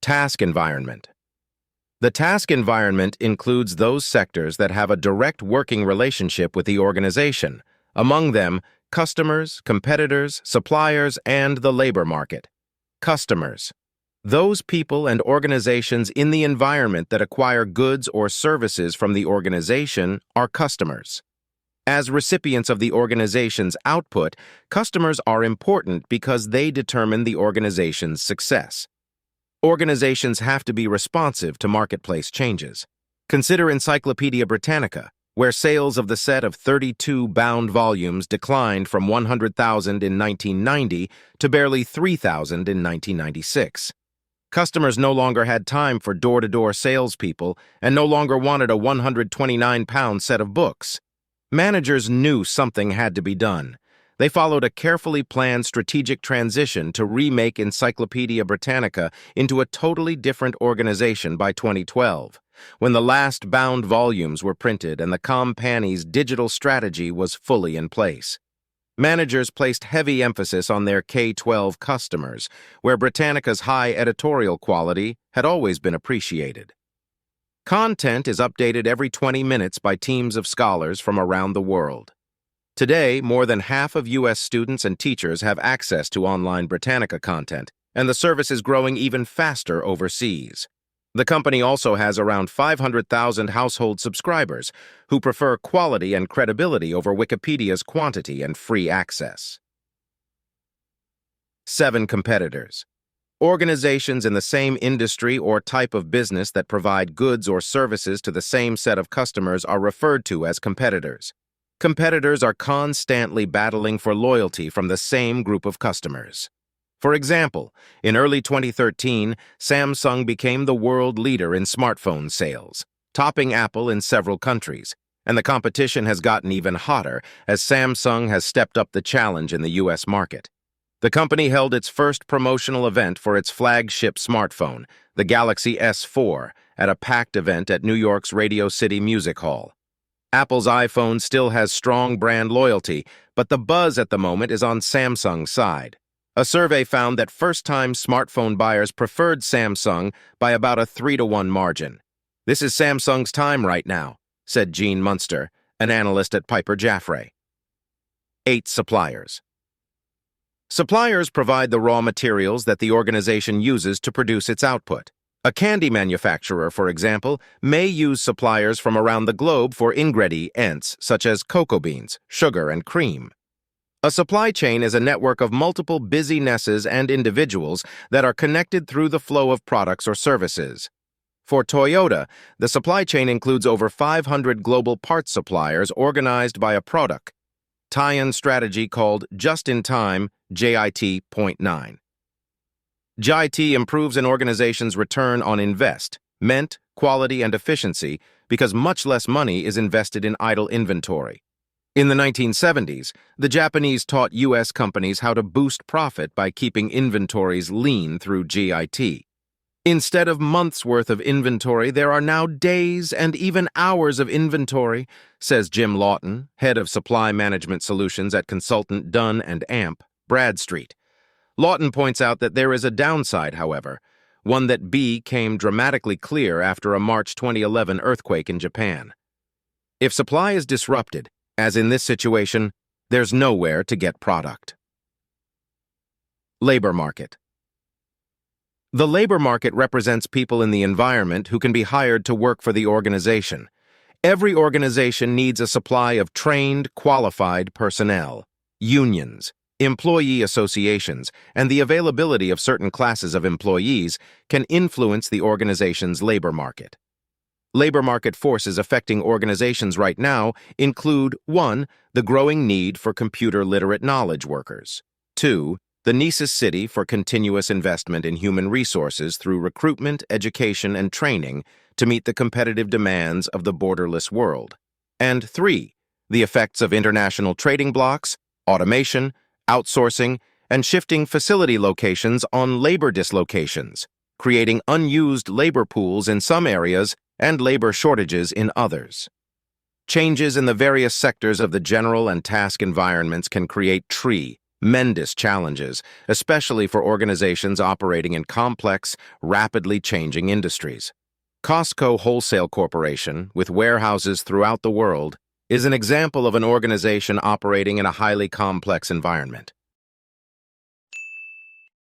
Task environment. The task environment includes those sectors that have a direct working relationship with the organization, among them customers, competitors, suppliers, and the labor market. Customers. Those people and organizations in the environment that acquire goods or services from the organization are customers. As recipients of the organization's output, customers are important because they determine the organization's success. Organizations have to be responsive to marketplace changes. Consider Encyclopedia Britannica, where sales of the set of 32 bound volumes declined from 100,000 in 1990 to barely 3,000 in 1996. Customers no longer had time for door-to-door salespeople and no longer wanted a 129-pound set of books. Managers knew something had to be done. They followed a carefully planned strategic transition to remake Encyclopedia Britannica into a totally different organization by 2012, when the last bound volumes were printed and the company's digital strategy was fully in place. Managers placed heavy emphasis on their K-12 customers, where Britannica's high editorial quality had always been appreciated. Content is updated every 20 minutes by teams of scholars from around the world. Today, more than half of U.S. students and teachers have access to online Britannica content, and the service is growing even faster overseas. The company also has around 500,000 household subscribers who prefer quality and credibility over Wikipedia's quantity and free access. 7 competitors. Organizations in the same industry or type of business that provide goods or services to the same set of customers are referred to as competitors. Competitors are constantly battling for loyalty from the same group of customers. For example, in early 2013, Samsung became the world leader in smartphone sales, topping Apple in several countries, and the competition has gotten even hotter as Samsung has stepped up the challenge in the U.S. market. The company held its first promotional event for its flagship smartphone, the Galaxy S4, at a packed event at New York's Radio City Music Hall. Apple's iPhone still has strong brand loyalty, but the buzz at the moment is on Samsung's side. A survey found that first-time smartphone buyers preferred Samsung by about a 3-to-1 margin. "This is Samsung's time right now," said Gene Munster, an analyst at Piper Jaffray. 8 suppliers. Suppliers provide the raw materials that the organization uses to produce its output. A candy manufacturer, for example, may use suppliers from around the globe for ingredients such as cocoa beans, sugar, and cream. A supply chain is a network of multiple businesses and individuals that are connected through the flow of products or services. For Toyota, the supply chain includes over 500 global parts suppliers organized by a product tie-in strategy called Just-in-Time JIT.9. JIT improves an organization's return on investment, quality, and efficiency because much less money is invested in idle inventory. In the 1970s, the Japanese taught U.S. companies how to boost profit by keeping inventories lean through JIT. Instead of months' worth of inventory, there are now days and even hours of inventory, says Jim Lawton, head of supply management solutions at consultant Dunn & Amp, Bradstreet. Lawton points out that there is a downside, however, one that became dramatically clear after a March 2011 earthquake in Japan. If supply is disrupted, as in this situation, there's nowhere to get product. Labor market. The labor market represents people in the environment who can be hired to work for the organization. Every organization needs a supply of trained, qualified personnel. Unions, employee associations, and the availability of certain classes of employees can influence the organization's labor market. Labor market forces affecting organizations right now include 1. The growing need for computer-literate knowledge workers. 2. The necessity for continuous investment in human resources through recruitment, education, and training to meet the competitive demands of the borderless world. And 3. The effects of international trading blocks, automation, outsourcing, and shifting facility locations on labor dislocations, creating unused labor pools in some areas and labor shortages in others. Changes in the various sectors of the general and task environments can create tremendous challenges, especially for organizations operating in complex, rapidly changing industries. Costco Wholesale Corporation, with warehouses throughout the world, is an example of an organization operating in a highly complex environment.